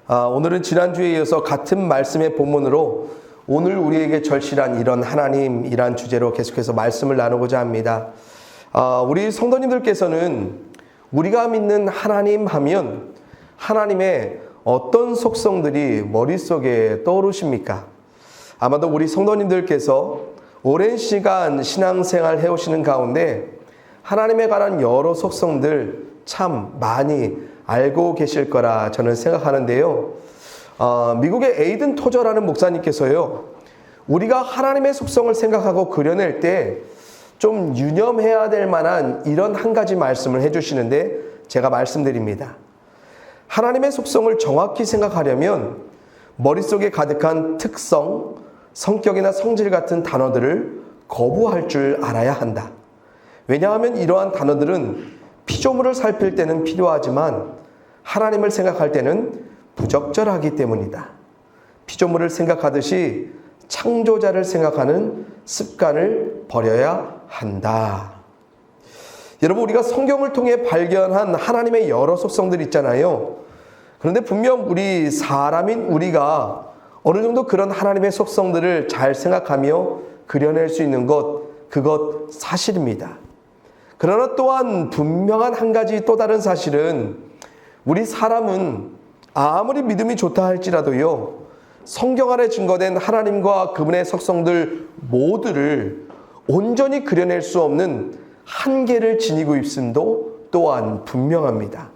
오늘은 지난주에 이어서 같은 말씀의 본문으로 오늘 우리에게 절실한 이런 하나님이란 주제로 계속해서 말씀을 나누고자 합니다. 우리 성도님들께서는 우리가 믿는 하나님 하면 하나님의 어떤 속성들이 머릿속에 떠오르십니까? 아마도 우리 성도님들께서 오랜 시간 신앙생활 해오시는 가운데 하나님에 관한 여러 속성들 참 많이 알고 계실 거라 저는 생각하는데요. 미국의 에이든 토저라는 목사님께서요, 우리가 하나님의 속성을 생각하고 그려낼 때 좀 유념해야 될 만한 이런 한 가지 말씀을 해주시는데 제가 말씀드립니다. 하나님의 속성을 정확히 생각하려면 머릿속에 가득한 특성, 성격이나 성질 같은 단어들을 거부할 줄 알아야 한다. 왜냐하면 이러한 단어들은 피조물을 살필 때는 필요하지만 하나님을 생각할 때는 부적절하기 때문이다. 피조물을 생각하듯이 창조자를 생각하는 습관을 버려야 한다. 여러분, 우리가 성경을 통해 발견한 하나님의 여러 속성들이 있잖아요. 그런데 분명 우리 사람인 우리가 어느 정도 그런 하나님의 속성들을 잘 생각하며 그려낼 수 있는 그것 사실입니다. 그러나 또한 분명한 한 가지 또 다른 사실은 우리 사람은 아무리 믿음이 좋다 할지라도요, 성경 안에 증거된 하나님과 그분의 속성들 모두를 온전히 그려낼 수 없는 한계를 지니고 있음도 또한 분명합니다.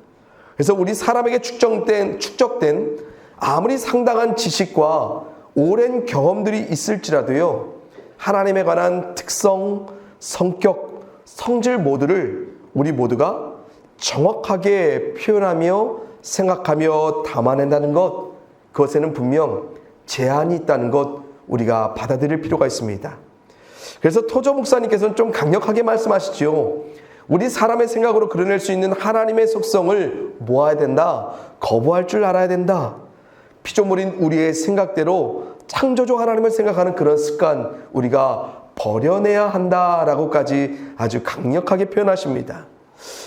그래서 우리 사람에게 축적된 아무리 상당한 지식과 오랜 경험들이 있을지라도요, 하나님에 관한 특성, 성격, 성질 모두를 우리 모두가 정확하게 표현하며 생각하며 담아낸다는 것, 그것에는 분명 제한이 있다는 것 우리가 받아들일 필요가 있습니다. 그래서 토저 목사님께서는 좀 강력하게 말씀하시죠. 우리 사람의 생각으로 그려낼 수 있는 하나님의 속성을 모아야 된다. 거부할 줄 알아야 된다. 피조물인 우리의 생각대로 창조주 하나님을 생각하는 그런 습관 우리가 버려내야 한다라고까지 아주 강력하게 표현하십니다.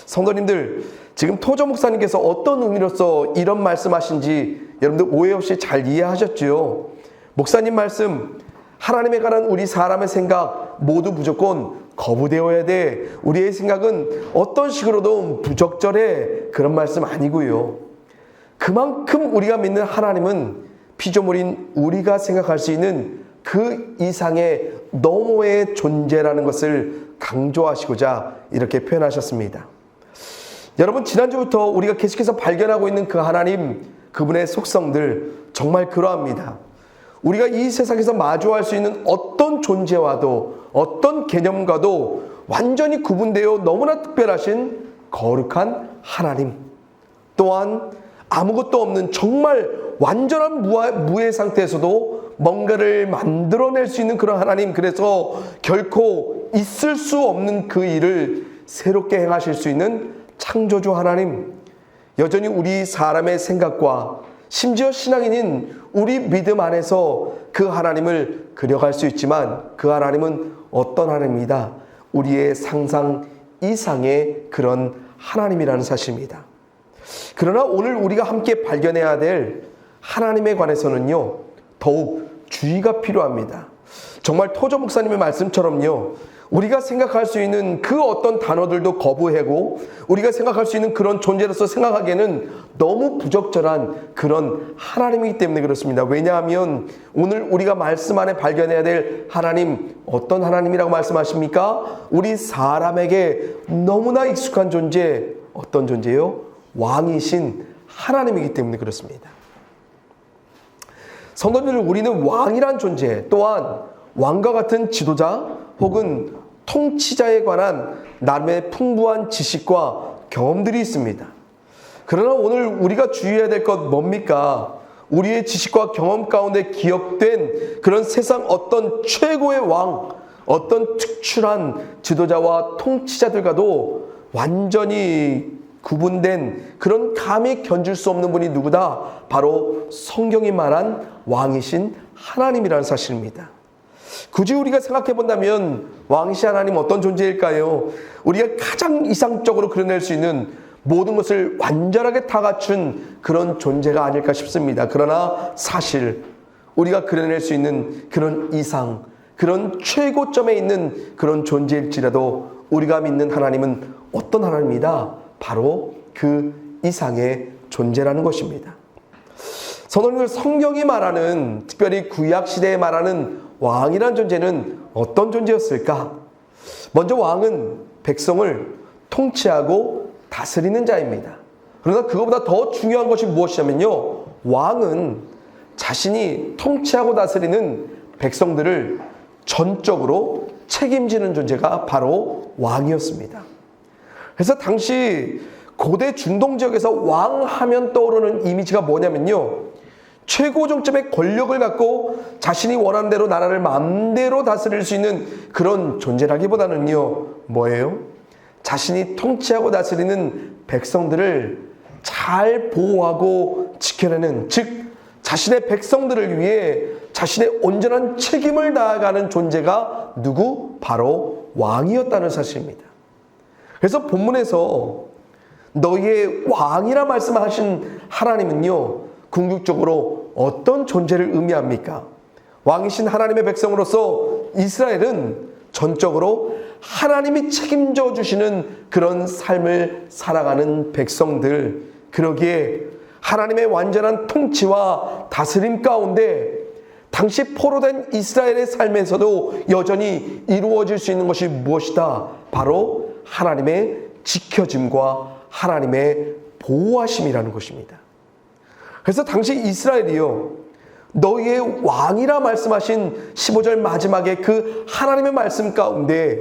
성도님들, 지금 토저 목사님께서 어떤 의미로서 이런 말씀하신지 여러분들 오해 없이 잘 이해하셨죠? 목사님 말씀, 하나님에 관한 우리 사람의 생각 모두 무조건 거부되어야 돼. 우리의 생각은 어떤 식으로도 부적절해. 그런 말씀 아니고요. 그만큼 우리가 믿는 하나님은 피조물인 우리가 생각할 수 있는 그 이상의 너머의 존재라는 것을 강조하시고자 이렇게 표현하셨습니다. 여러분, 지난주부터 우리가 계속해서 발견하고 있는 그 하나님, 그분의 속성들 정말 그러합니다. 우리가 이 세상에서 마주할 수 있는 어떤 존재와도 어떤 개념과도 완전히 구분되어 너무나 특별하신 거룩한 하나님, 또한 아무것도 없는 정말 완전한 무의 상태에서도 뭔가를 만들어낼 수 있는 그런 하나님, 그래서 결코 있을 수 없는 그 일을 새롭게 행하실 수 있는 창조주 하나님, 여전히 우리 사람의 생각과 심지어 신앙인인 우리 믿음 안에서 그 하나님을 그려갈 수 있지만 그 하나님은 어떤 하나님이다? 우리의 상상 이상의 그런 하나님이라는 사실입니다. 그러나 오늘 우리가 함께 발견해야 될 하나님에 관해서는요, 더욱 주의가 필요합니다. 정말 토저 목사님의 말씀처럼요, 우리가 생각할 수 있는 그 어떤 단어들도 거부하고 우리가 생각할 수 있는 그런 존재로서 생각하기에는 너무 부적절한 그런 하나님이기 때문에 그렇습니다. 왜냐하면 오늘 우리가 말씀 안에 발견해야 될 하나님, 어떤 하나님이라고 말씀하십니까? 우리 사람에게 너무나 익숙한 존재, 어떤 존재요? 왕이신 하나님이기 때문에 그렇습니다. 성도들, 우리는 왕이란 존재, 또한 왕과 같은 지도자 혹은 통치자에 관한 나름의 풍부한 지식과 경험들이 있습니다. 그러나 오늘 우리가 주의해야 될 것 뭡니까? 우리의 지식과 경험 가운데 기억된 그런 세상 어떤 최고의 왕, 어떤 특출한 지도자와 통치자들과도 완전히 구분된 그런 감히 견줄 수 없는 분이 누구다? 바로 성경이 말한 왕이신 하나님이라는 사실입니다. 굳이 우리가 생각해 본다면 왕이신 하나님 어떤 존재일까요? 우리가 가장 이상적으로 그려낼 수 있는 모든 것을 완전하게 다 갖춘 그런 존재가 아닐까 싶습니다. 그러나 사실 우리가 그려낼 수 있는 그런 이상, 그런 최고점에 있는 그런 존재일지라도 우리가 믿는 하나님은 어떤 하나님이다? 바로 그 이상의 존재라는 것입니다. 성도님들, 성경이 말하는, 특별히 구약시대에 말하는 왕이란 존재는 어떤 존재였을까? 먼저 왕은 백성을 통치하고 다스리는 자입니다. 그러나 그것보다 더 중요한 것이 무엇이냐면요, 왕은 자신이 통치하고 다스리는 백성들을 전적으로 책임지는 존재가 바로 왕이었습니다. 그래서 당시 고대 중동 지역에서 왕 하면 떠오르는 이미지가 뭐냐면요, 최고 정점의 권력을 갖고 자신이 원하는 대로 나라를 마음대로 다스릴 수 있는 그런 존재라기보다는요, 뭐예요? 자신이 통치하고 다스리는 백성들을 잘 보호하고 지켜내는, 즉 자신의 백성들을 위해 자신의 온전한 책임을 다하는 존재가 누구? 바로 왕이었다는 사실입니다. 그래서 본문에서 너희의 왕이라 말씀하신 하나님은요, 궁극적으로 어떤 존재를 의미합니까? 왕이신 하나님의 백성으로서 이스라엘은 전적으로 하나님이 책임져 주시는 그런 삶을 살아가는 백성들, 그러기에 하나님의 완전한 통치와 다스림 가운데 당시 포로된 이스라엘의 삶에서도 여전히 이루어질 수 있는 것이 무엇이다? 바로 하나님의 지켜짐과 하나님의 보호하심이라는 것입니다. 그래서 당시 이스라엘이요, 너희의 왕이라 말씀하신 15절 마지막에 그 하나님의 말씀 가운데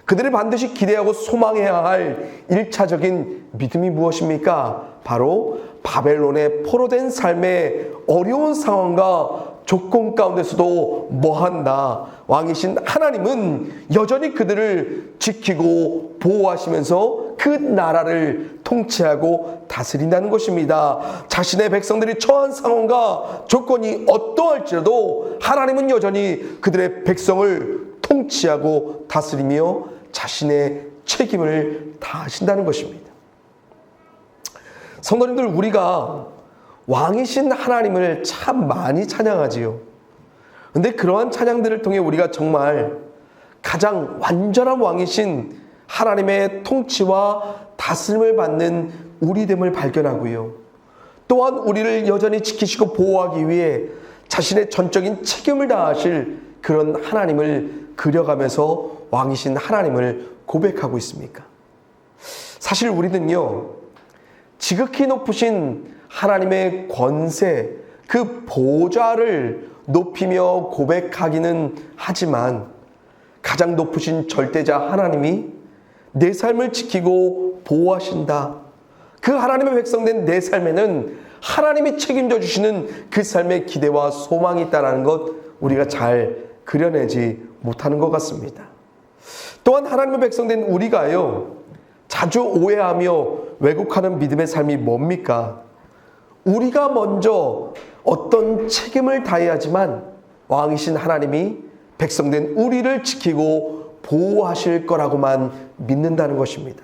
그들이 반드시 기대하고 소망해야 할 1차적인 믿음이 무엇입니까? 바로 바벨론의 포로된 삶의 어려운 상황과 조건 가운데서도 뭐한다? 왕이신 하나님은 여전히 그들을 지키고 보호하시면서 그 나라를 통치하고 다스린다는 것입니다. 자신의 백성들이 처한 상황과 조건이 어떠할지라도 하나님은 여전히 그들의 백성을 통치하고 다스리며 자신의 책임을 다하신다는 것입니다. 성도님들, 우리가 왕이신 하나님을 참 많이 찬양하지요. 그런데 그러한 찬양들을 통해 우리가 정말 가장 완전한 왕이신 하나님의 통치와 다스림을 받는 우리됨을 발견하고요, 또한 우리를 여전히 지키시고 보호하기 위해 자신의 전적인 책임을 다하실 그런 하나님을 그려가면서 왕이신 하나님을 고백하고 있습니까? 사실 우리는요, 지극히 높으신 하나님의 권세, 그 보좌를 높이며 고백하기는 하지만 가장 높으신 절대자 하나님이 내 삶을 지키고 보호하신다, 그 하나님의 백성된 내 삶에는 하나님이 책임져 주시는 그 삶의 기대와 소망이 있다는 것, 우리가 잘 그려내지 못하는 것 같습니다. 또한 하나님의 백성된 우리가요, 자주 오해하며 왜곡하는 믿음의 삶이 뭡니까? 우리가 먼저 어떤 책임을 다해야지만 왕이신 하나님이 백성된 우리를 지키고 보호하실 거라고만 믿는다는 것입니다.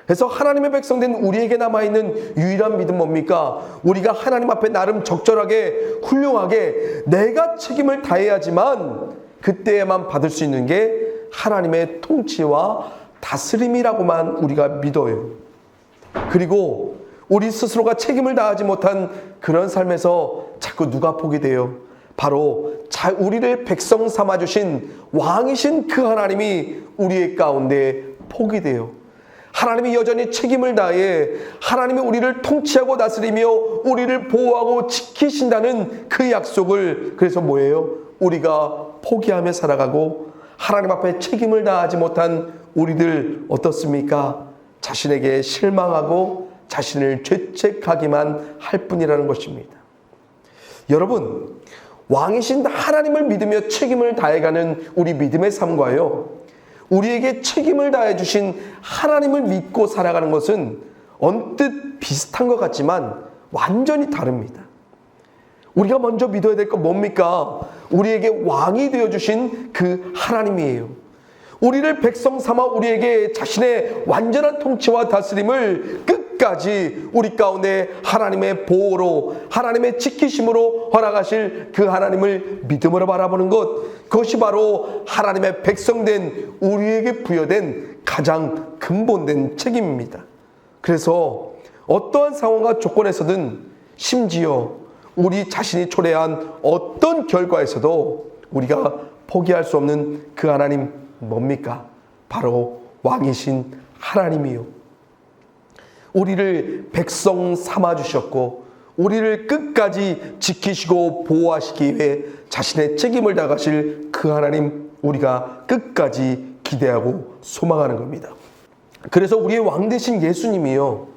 그래서 하나님의 백성된 우리에게 남아있는 유일한 믿음 뭡니까? 우리가 하나님 앞에 나름 적절하게 훌륭하게 내가 책임을 다해야지만 그때에만 받을 수 있는 게 하나님의 통치와 다스림이라고만 우리가 믿어요. 그리고 우리 스스로가 책임을 다하지 못한 그런 삶에서 자꾸 누가 포기 돼요? 바로 우리를 백성 삼아주신 왕이신 그 하나님이 우리의 가운데 포기 돼요. 하나님이 여전히 책임을 다해 하나님이 우리를 통치하고 다스리며 우리를 보호하고 지키신다는 그 약속을, 그래서 뭐예요? 우리가 포기하며 살아가고 하나님 앞에 책임을 다하지 못한 우리들 어떻습니까? 자신에게 실망하고 자신을 죄책하기만 할 뿐이라는 것입니다. 여러분, 왕이신 하나님을 믿으며 책임을 다해가는 우리 믿음의 삶과요, 우리에게 책임을 다해 주신 하나님을 믿고 살아가는 것은 언뜻 비슷한 것 같지만 완전히 다릅니다. 우리가 먼저 믿어야 될 건 뭡니까? 우리에게 왕이 되어주신 그 하나님이에요. 우리를 백성 삼아 우리에게 자신의 완전한 통치와 다스림을 끝까지 우리 가운데 하나님의 보호로, 하나님의 지키심으로 허락하실 그 하나님을 믿음으로 바라보는 것, 그것이 바로 하나님의 백성된 우리에게 부여된 가장 근본된 책임입니다. 그래서 어떠한 상황과 조건에서든, 심지어 우리 자신이 초래한 어떤 결과에서도 우리가 포기할 수 없는 그 하나님 뭡니까? 바로 왕이신 하나님이요, 우리를 백성 삼아주셨고 우리를 끝까지 지키시고 보호하시기 위해 자신의 책임을 다하실 그 하나님, 우리가 끝까지 기대하고 소망하는 겁니다. 그래서 우리의 왕 되신 예수님이요,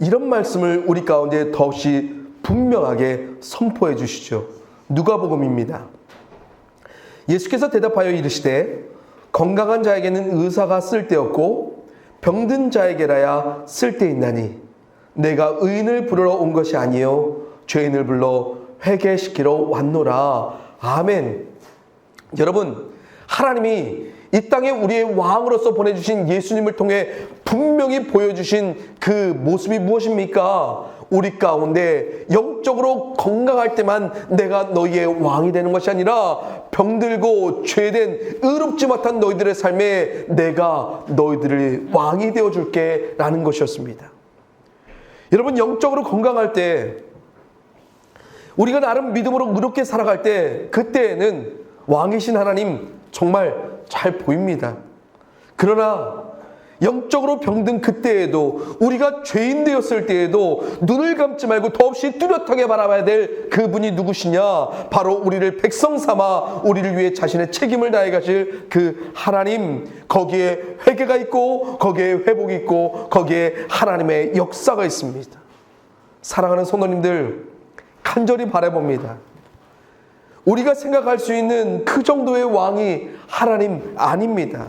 이런 말씀을 우리 가운데 더없이 분명하게 선포해 주시죠. 누가복음입니다. 예수께서 대답하여 이르시되 건강한 자에게는 의사가 쓸데없고 병든 자에게라야 쓸데있나니 내가 의인을 부르러 온 것이 아니요 죄인을 불러 회개시키러 왔노라. 아멘. 여러분, 하나님이 이 땅에 우리의 왕으로서 보내주신 예수님을 통해 분명히 보여주신 그 모습이 무엇입니까? 우리 가운데 영적으로 건강할 때만 내가 너희의 왕이 되는 것이 아니라 병들고 죄된 의롭지 못한 너희들의 삶에 내가 너희들의 왕이 되어줄게 라는 것이었습니다. 여러분, 영적으로 건강할 때, 우리가 나름 믿음으로 의롭게 살아갈 때, 그때에는 왕이신 하나님 정말 잘 보입니다. 그러나 영적으로 병든 그때에도, 우리가 죄인 되었을 때에도 눈을 감지 말고 더없이 뚜렷하게 바라봐야 될 그분이 누구시냐? 바로 우리를 백성 삼아 우리를 위해 자신의 책임을 다해 가실 그 하나님. 거기에 회개가 있고 거기에 회복이 있고 거기에 하나님의 역사가 있습니다. 사랑하는 성도님들, 간절히 바라봅니다. 우리가 생각할 수 있는 그 정도의 왕이 하나님 아닙니다.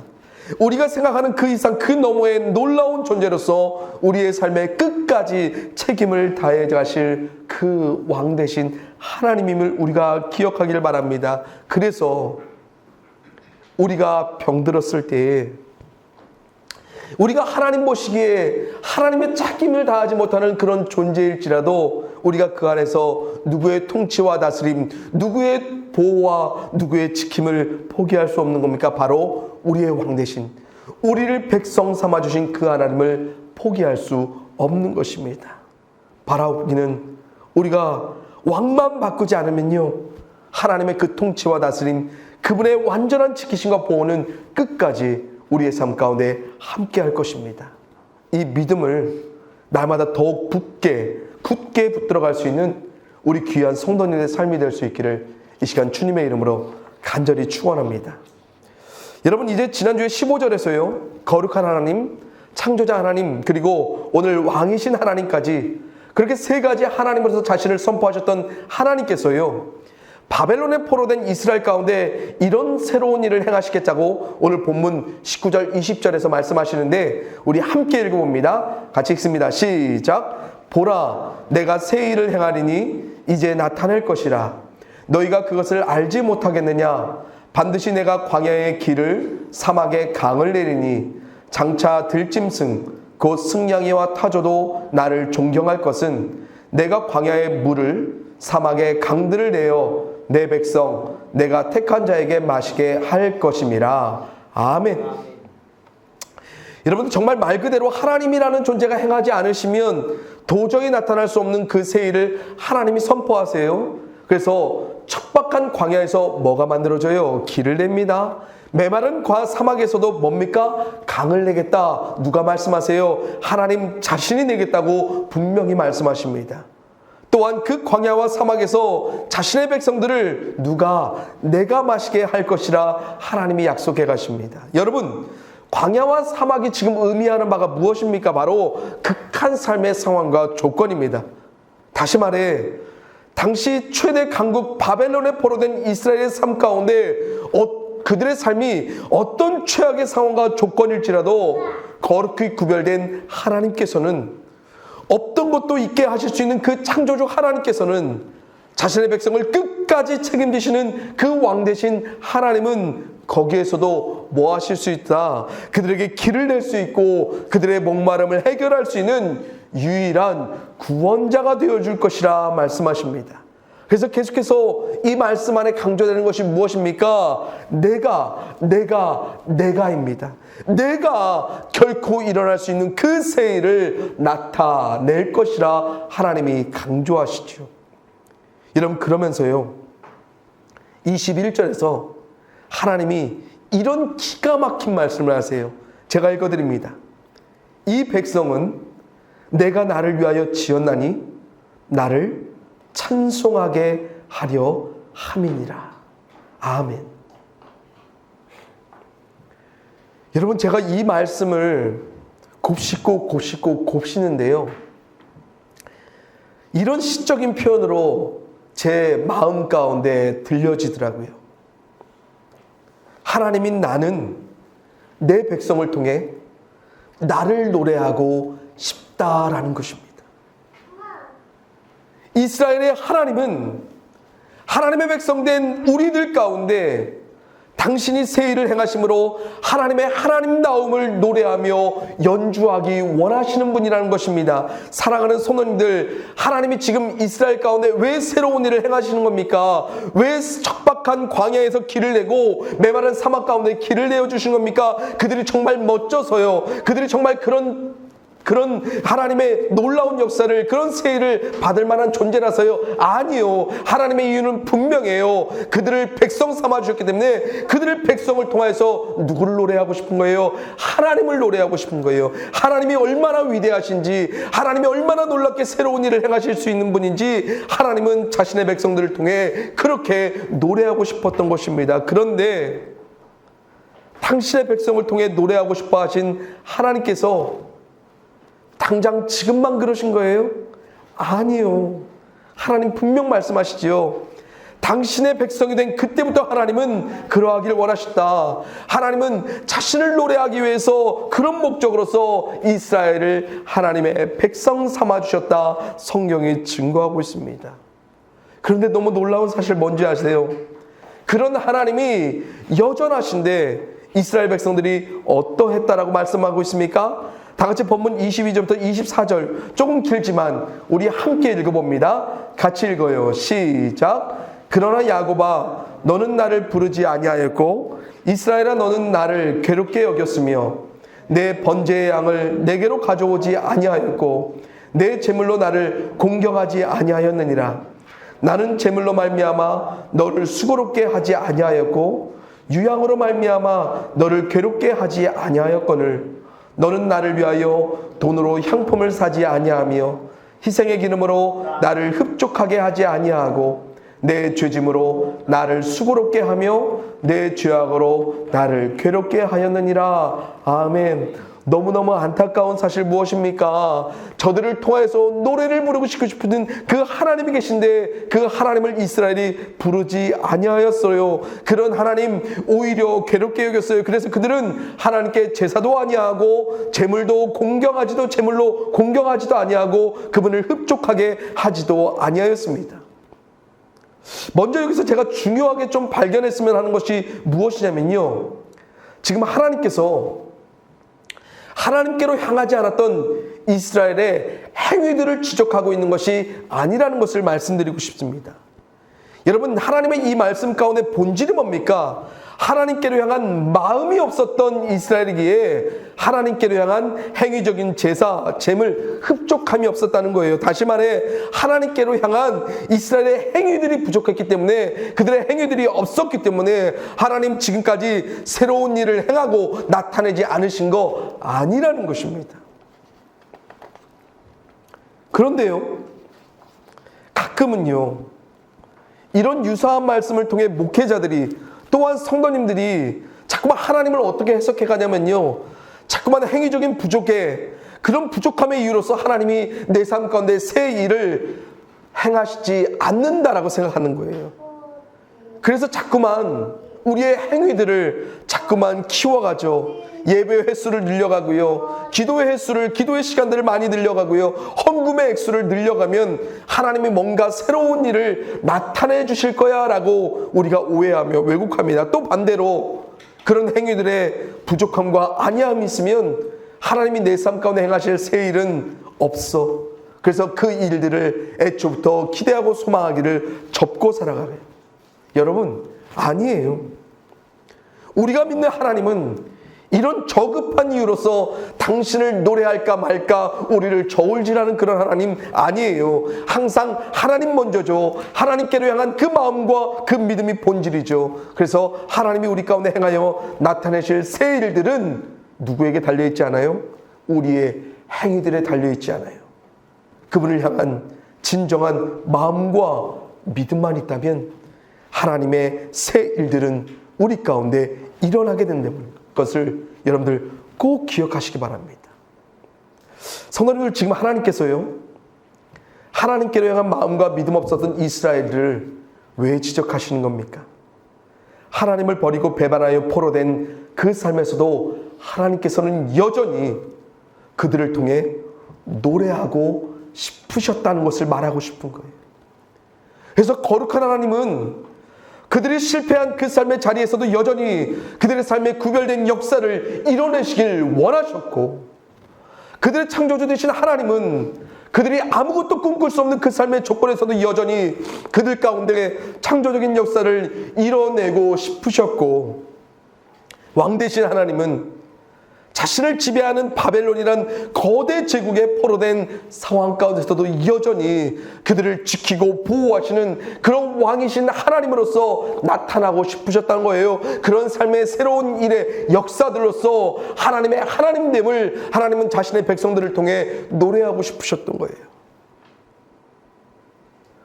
우리가 생각하는 그 이상, 그 너머의 놀라운 존재로서 우리의 삶에 끝까지 책임을 다해 가실 그 왕 되신 하나님임을 우리가 기억하기를 바랍니다. 그래서 우리가 병들었을 때에, 우리가 하나님 보시기에 하나님의 책임을 다하지 못하는 그런 존재일지라도 우리가 그 안에서 누구의 통치와 다스림, 누구의 보호와 누구의 지킴을 포기할 수 없는 겁니까? 바로 우리의 왕 대신, 우리를 백성 삼아주신 그 하나님을 포기할 수 없는 것입니다. 바라보기는 우리가 왕만 바꾸지 않으면요, 하나님의 그 통치와 다스림, 그분의 완전한 지키심과 보호는 끝까지 우리의 삶 가운데 함께 할 것입니다. 이 믿음을 날마다 더욱 굳게 붙들어갈 수 있는 우리 귀한 성도님의 삶이 될 수 있기를 이 시간 주님의 이름으로 간절히 축원합니다. 여러분, 이제 지난주에 15절에서요, 거룩한 하나님, 창조자 하나님, 그리고 오늘 왕이신 하나님까지, 그렇게 세 가지 하나님으로서 자신을 선포하셨던 하나님께서요, 바벨론에 포로된 이스라엘 가운데 이런 새로운 일을 행하시겠다고 오늘 본문 19절 20절에서 말씀하시는데, 우리 함께 읽어봅니다. 같이 읽습니다. 시작. 보라, 내가 새 일을 행하리니 이제 나타낼 것이라. 너희가 그것을 알지 못하겠느냐? 반드시 내가 광야의 길을, 사막의 강을 내리니 장차 들짐승 곧 승냥이와 타조도 나를 존경할 것은 내가 광야의 물을, 사막의 강들을 내어 내 백성 내가 택한 자에게 마시게 할 것임이라. 아멘. 여러분, 정말 말 그대로 하나님이라는 존재가 행하지 않으시면 도저히 나타날 수 없는 그 새 일을 하나님이 선포하세요. 그래서 척박한 광야에서 뭐가 만들어져요? 길을 냅니다. 메마른 사막에서도 뭡니까? 강을 내겠다. 누가 말씀하세요? 하나님 자신이 내겠다고 분명히 말씀하십니다. 또한 그 광야와 사막에서 자신의 백성들을 내가 마시게 할 것이라 하나님이 약속해 가십니다. 여러분, 광야와 사막이 지금 의미하는 바가 무엇입니까? 바로 극한 삶의 상황과 조건입니다. 다시 말해, 당시 최대 강국 바벨론에 포로된 이스라엘의 삶 가운데 그들의 삶이 어떤 최악의 상황과 조건일지라도 거룩히 구별된 하나님께서는, 없던 것도 있게 하실 수 있는 그 창조주 하나님께서는, 자신의 백성을 끝까지 책임지시는 그 왕 되신 하나님은 거기에서도 뭐 하실 수 있다? 그들에게 길을 낼 수 있고 그들의 목마름을 해결할 수 있는 유일한 구원자가 되어줄 것이라 말씀하십니다. 그래서 계속해서 이 말씀 안에 강조되는 것이 무엇입니까? 내가입니다. 내가 결코 일어날 수 있는 그 새 일을 나타낼 것이라 하나님이 강조하시죠. 여러분, 그러면서요 21절에서 하나님이 이런 기가 막힌 말씀을 하세요. 제가 읽어드립니다. 이 백성은 내가 나를 위하여 지었나니 나를 찬송하게 하려 함이니라. 아멘. 여러분, 제가 이 말씀을 곱씹는데요, 이런 시적인 표현으로 제 마음 가운데 들려지더라고요. 하나님인 나는 내 백성을 통해 나를 노래하고 싶다라는 것입니다. 이스라엘의 하나님은 하나님의 백성된 우리들 가운데 당신이 새 일을 행하심으로 하나님의 하나님다움을 노래하며 연주하기 원하시는 분이라는 것입니다. 사랑하는 성도님들, 하나님이 지금 이스라엘 가운데 왜 새로운 일을 행하시는 겁니까? 왜 척박한 광야에서 길을 내고 메마른 사막 가운데 길을 내어주신 겁니까? 그들이 정말 멋져서요. 그들이 정말 그런 하나님의 놀라운 역사를, 그런 세일을 받을 만한 존재라서요? 아니요. 하나님의 이유는 분명해요. 그들을 백성 삼아주셨기 때문에 그들을 백성을 통해서 누구를 노래하고 싶은 거예요? 하나님을 노래하고 싶은 거예요. 하나님이 얼마나 위대하신지, 하나님이 얼마나 놀랍게 새로운 일을 행하실 수 있는 분인지 하나님은 자신의 백성들을 통해 그렇게 노래하고 싶었던 것입니다. 그런데 당신의 백성을 통해 노래하고 싶어 하신 하나님께서 당장 지금만 그러신 거예요? 아니요. 하나님 분명 말씀하시지요. 당신의 백성이 된 그때부터 하나님은 그러하길 원하셨다. 하나님은 자신을 노래하기 위해서 그런 목적으로서 이스라엘을 하나님의 백성 삼아주셨다. 성경이 증거하고 있습니다. 그런데 너무 놀라운 사실 뭔지 아세요? 그런 하나님이 여전하신데 이스라엘 백성들이 어떠했다라고 말씀하고 있습니까? 다 같이 본문 22절부터 24절, 조금 길지만 우리 함께 읽어봅니다. 같이 읽어요. 시작. 그러나 야곱아, 너는 나를 부르지 아니하였고 이스라엘아, 너는 나를 괴롭게 여겼으며 내 번제의 양을 내게로 가져오지 아니하였고 내 제물로 나를 공경하지 아니하였느니라. 나는 제물로 말미암아 너를 수고롭게 하지 아니하였고 유향으로 말미암아 너를 괴롭게 하지 아니하였거늘 너는 나를 위하여 돈으로 향품을 사지 아니하며 희생의 기름으로 나를 흡족하게 하지 아니하고 내 죄짐으로 나를 수고롭게 하며 내 죄악으로 나를 괴롭게 하였느니라. 아멘. 너무너무 안타까운 사실 무엇입니까? 저들을 통해서 노래를 부르고 싶은 그 하나님이 계신데 그 하나님을 이스라엘이 부르지 아니하였어요. 그런 하나님 오히려 괴롭게 여겼어요. 그래서 그들은 하나님께 제사도 아니하고 제물로 공경하지도 아니하고 그분을 흡족하게 하지도 아니하였습니다. 먼저 여기서 제가 중요하게 좀 발견했으면 하는 것이 무엇이냐면요, 지금 하나님께로 향하지 않았던 이스라엘의 행위들을 지적하고 있는 것이 아니라는 것을 말씀드리고 싶습니다. 여러분, 하나님의 이 말씀 가운데 본질이 뭡니까? 하나님께로 향한 마음이 없었던 이스라엘이기에 하나님께로 향한 행위적인 제사, 제물, 흡족함이 없었다는 거예요. 다시 말해 하나님께로 향한 이스라엘의 행위들이 부족했기 때문에, 그들의 행위들이 없었기 때문에 하나님 지금까지 새로운 일을 행하고 나타내지 않으신 거 아니라는 것입니다. 그런데요, 가끔은요, 이런 유사한 말씀을 통해 목회자들이 또한 성도님들이 자꾸만 하나님을 어떻게 해석해 가냐면요, 자꾸만 행위적인 부족에, 그런 부족함의 이유로서 하나님이 내 삶 가운데 새 일을 행하시지 않는다라고 생각하는 거예요. 그래서 자꾸만 우리의 행위들을 자꾸만 키워가죠. 예배의 횟수를 늘려가고요, 기도의 시간들을 많이 늘려가고요, 헌금의 액수를 늘려가면 하나님이 뭔가 새로운 일을 나타내 주실 거야 라고 우리가 오해하며 왜곡합니다. 또 반대로 그런 행위들의 부족함과 아니함이 있으면 하나님이 내 삶 가운데 행하실 새 일은 없어. 그래서 그 일들을 애초부터 기대하고 소망하기를 접고 살아가요. 여러분, 아니에요. 우리가 믿는 하나님은 이런 저급한 이유로서 당신을 노래할까 말까 우리를 저울질하는 그런 하나님 아니에요. 항상 하나님 먼저죠. 하나님께로 향한 그 마음과 그 믿음이 본질이죠. 그래서 하나님이 우리 가운데 행하여 나타내실 새 일들은 누구에게 달려있지 않아요? 우리의 행위들에 달려있지 않아요. 그분을 향한 진정한 마음과 믿음만 있다면 하나님의 새 일들은 우리 가운데 일어나게 된다는 것을 여러분들 꼭 기억하시기 바랍니다. 성도님들, 지금 하나님께서요, 하나님께로 향한 마음과 믿음 없었던 이스라엘을 왜 지적하시는 겁니까? 하나님을 버리고 배반하여 포로된 그 삶에서도 하나님께서는 여전히 그들을 통해 노래하고 싶으셨다는 것을 말하고 싶은 거예요. 그래서 거룩한 하나님은 그들이 실패한 그 삶의 자리에서도 여전히 그들의 삶에 구별된 역사를 이뤄내시길 원하셨고, 그들의 창조주 되신 하나님은 그들이 아무것도 꿈꿀 수 없는 그 삶의 조건에서도 여전히 그들 가운데 창조적인 역사를 이뤄내고 싶으셨고, 왕 되신 하나님은 자신을 지배하는 바벨론이란 거대 제국에 포로된 상황 가운데서도 여전히 그들을 지키고 보호하시는 그런 왕이신 하나님으로서 나타나고 싶으셨다는 거예요. 그런 삶의 새로운 일의 역사들로서 하나님의 하나님됨을 하나님은 자신의 백성들을 통해 노래하고 싶으셨던 거예요.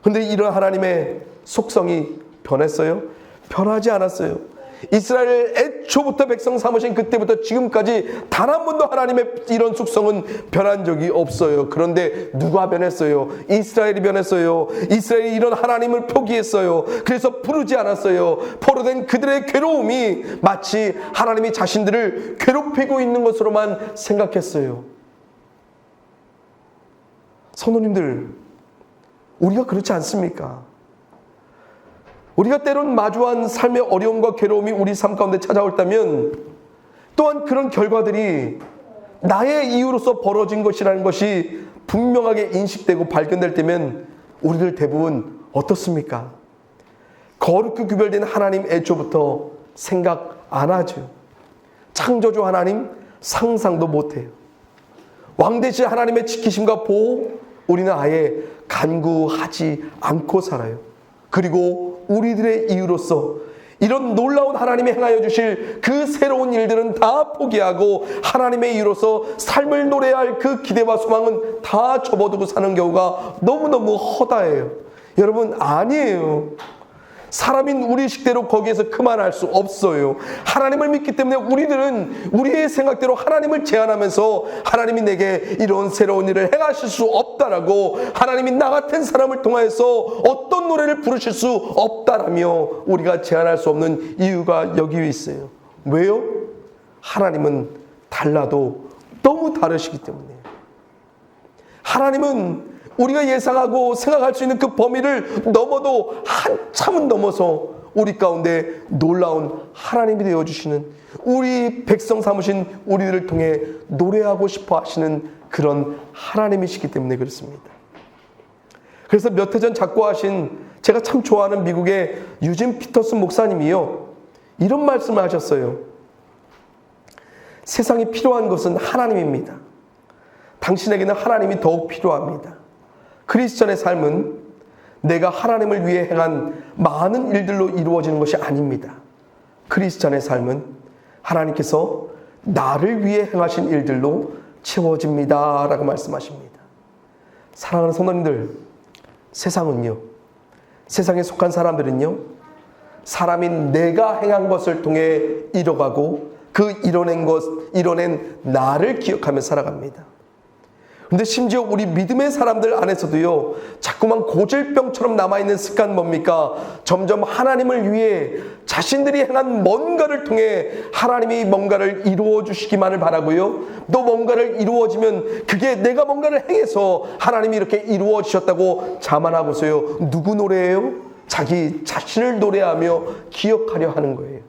그런데 이런 하나님의 속성이 변했어요? 변하지 않았어요. 이스라엘 애초부터 백성 삼으신 그때부터 지금까지 단 한 번도 하나님의 이런 속성은 변한 적이 없어요. 그런데 누가 변했어요? 이스라엘이 변했어요. 이스라엘이 이런 하나님을 포기했어요. 그래서 부르지 않았어요. 포로된 그들의 괴로움이 마치 하나님이 자신들을 괴롭히고 있는 것으로만 생각했어요. 성도님들, 우리가 그렇지 않습니까? 우리가 때론 마주한 삶의 어려움과 괴로움이 우리 삶 가운데 찾아올다면 또한 그런 결과들이 나의 이유로서 벌어진 것이라는 것이 분명하게 인식되고 발견될 때면 우리들 대부분 어떻습니까? 거룩히 구별된 하나님 애초부터 생각 안 하죠. 창조주 하나님 상상도 못해요. 왕 되신 하나님의 지키심과 보호, 우리는 아예 간구하지 않고 살아요. 그리고 우리들의 이유로서 이런 놀라운 하나님이 행하여 주실 그 새로운 일들은 다 포기하고 하나님의 이유로서 삶을 노래할 그 기대와 소망은 다 접어두고 사는 경우가 너무너무 허다해요. 여러분, 아니에요. 사람인 우리 식대로 거기에서 그만할 수 없어요. 하나님을 믿기 때문에 우리들은 우리의 생각대로 하나님을 제한하면서 하나님이 내게 이런 새로운 일을 행하실 수 없다라고, 하나님이 나 같은 사람을 통하여서 어떤 노래를 부르실 수 없다라며 우리가 제한할 수 없는 이유가 여기 있어요. 왜요? 하나님은 달라도 너무 다르시기 때문에. 하나님은 우리가 예상하고 생각할 수 있는 그 범위를 넘어도 한참은 넘어서 우리 가운데 놀라운 하나님이 되어주시는, 우리 백성 삼으신 우리들을 통해 노래하고 싶어 하시는 그런 하나님이시기 때문에 그렇습니다. 그래서 몇 해 전 작고하신, 제가 참 좋아하는 미국의 유진 피터슨 목사님이요, 이런 말씀을 하셨어요. 세상에 필요한 것은 하나님입니다. 당신에게는 하나님이 더욱 필요합니다. 크리스천의 삶은 내가 하나님을 위해 행한 많은 일들로 이루어지는 것이 아닙니다. 크리스천의 삶은 하나님께서 나를 위해 행하신 일들로 채워집니다 라고 말씀하십니다. 사랑하는 성도님들, 세상은요, 세상에 속한 사람들은요, 사람인 내가 행한 것을 통해 이뤄가고 그 이뤄낸 나를 기억하며 살아갑니다. 근데 심지어 우리 믿음의 사람들 안에서도요, 자꾸만 고질병처럼 남아있는 습관 뭡니까? 점점 하나님을 위해 자신들이 행한 뭔가를 통해 하나님이 뭔가를 이루어 주시기만을 바라고요, 또 뭔가를 이루어지면 그게 내가 뭔가를 행해서 하나님이 이렇게 이루어 주셨다고 자만하고서요, 누구 노래예요? 자기 자신을 노래하며 기억하려 하는 거예요.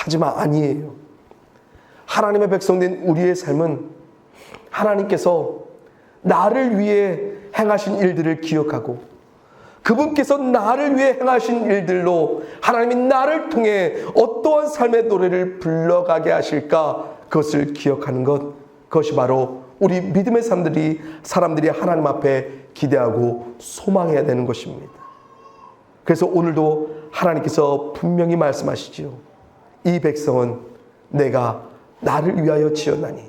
하지만 아니에요. 하나님의 백성된 우리의 삶은 하나님께서 나를 위해 행하신 일들을 기억하고 그분께서 나를 위해 행하신 일들로 하나님이 나를 통해 어떠한 삶의 노래를 불러가게 하실까, 그것을 기억하는 것, 그것이 바로 우리 믿음의 사람들이 하나님 앞에 기대하고 소망해야 되는 것입니다. 그래서 오늘도 하나님께서 분명히 말씀하시지요. 이 백성은 내가 나를 위하여 지었나니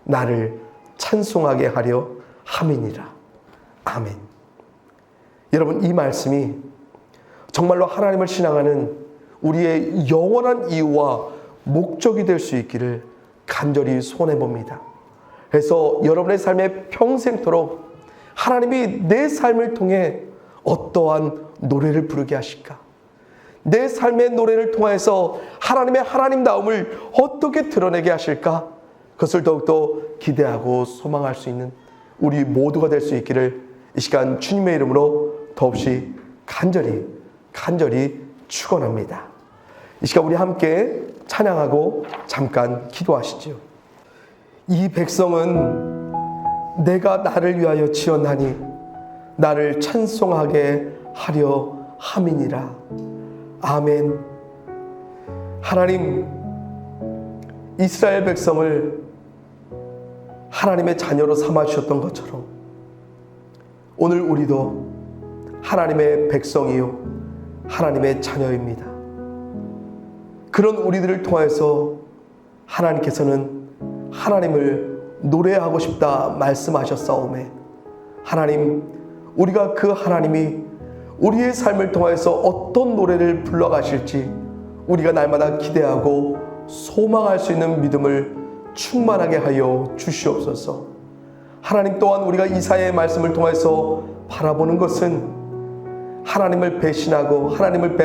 나를 찬송하게 하려 함이니라. 아멘. 여러분, 이 말씀이 정말로 하나님을 신앙하는 우리의 영원한 이유와 목적이 될 수 있기를 간절히 소원해 봅니다. 그래서 여러분의 삶에 평생토록 하나님이 내 삶을 통해 어떠한 노래를 부르게 하실까? 내 삶의 노래를 통해서 하나님의 하나님다움을 어떻게 드러내게 하실까? 그것을 더욱더 기대하고 소망할 수 있는 우리 모두가 될 수 있기를 이 시간 주님의 이름으로 더없이 간절히 축원합니다. 이 시간 우리 함께 찬양하고 잠깐 기도하시죠. 이 백성은 내가 나를 위하여 지었나니 나를 찬송하게 하려 함이니라. 아멘. 하나님, 이스라엘 백성을 하나님의 자녀로 삼아주셨던 것처럼 오늘 우리도 하나님의 백성이요 하나님의 자녀입니다. 그런 우리들을 통해서 하나님께서는 하나님을 노래하고 싶다 말씀하셨사오매, 하나님, 우리가 그 하나님이 우리의 삶을 통해서 어떤 노래를 불러가실지 우리가 날마다 기대하고 소망할 수 있는 믿음을 충만하게 하여 주시옵소서. 하나님 또한 우리가 이사야의 말씀을 통해서 바라보는 것은 하나님을 배신하고 하나님을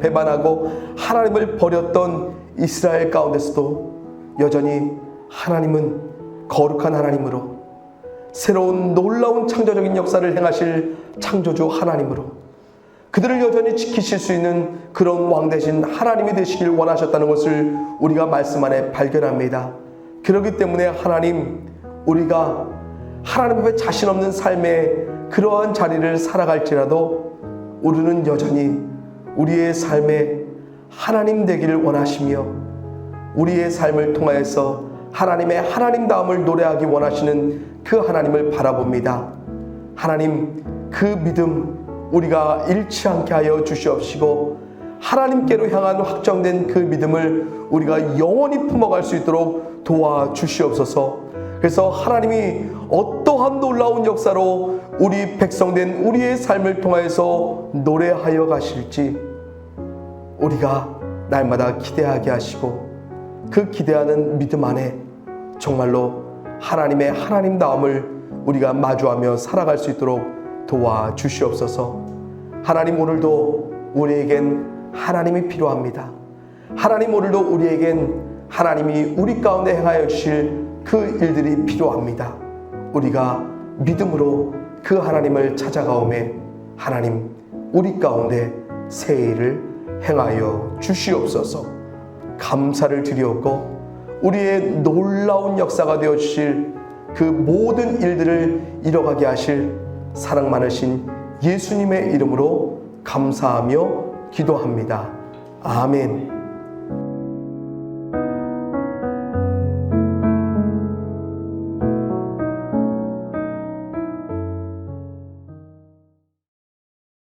배반하고 하나님을 버렸던 이스라엘 가운데서도 여전히 하나님은 거룩한 하나님으로 새로운 놀라운 창조적인 역사를 행하실 창조주 하나님으로 그들을 여전히 지키실 수 있는 그런 왕 대신 하나님이 되시길 원하셨다는 것을 우리가 말씀 안에 발견합니다. 그렇기 때문에 하나님, 우리가 하나님 앞에 자신 없는 삶의 그러한 자리를 살아갈지라도 우리는 여전히 우리의 삶에 하나님 되기를 원하시며 우리의 삶을 통하여서 하나님의 하나님다움을 노래하기 원하시는 그 하나님을 바라봅니다. 하나님, 그 믿음 우리가 잃지 않게 하여 주시옵시고 하나님께로 향한 확정된 그 믿음을 우리가 영원히 품어갈 수 있도록 도와주시옵소서. 그래서 하나님이 어떠한 놀라운 역사로 우리 백성된 우리의 삶을 통해서 노래하여 가실지 우리가 날마다 기대하게 하시고 그 기대하는 믿음 안에 정말로 하나님의 하나님다움을 우리가 마주하며 살아갈 수 있도록 도와주시옵소서. 하나님, 오늘도 우리에겐 하나님이 필요합니다. 하나님, 오늘도 우리에겐 하나님이 우리 가운데 행하여 주실 그 일들이 필요합니다. 우리가 믿음으로 그 하나님을 찾아가오매 하나님, 우리 가운데 새 일을 행하여 주시옵소서. 감사를 드리옵고 우리의 놀라운 역사가 되어 주실 그 모든 일들을 이뤄가게 하실 사랑 많으신 예수님의 이름으로 감사하며 기도합니다. 아멘.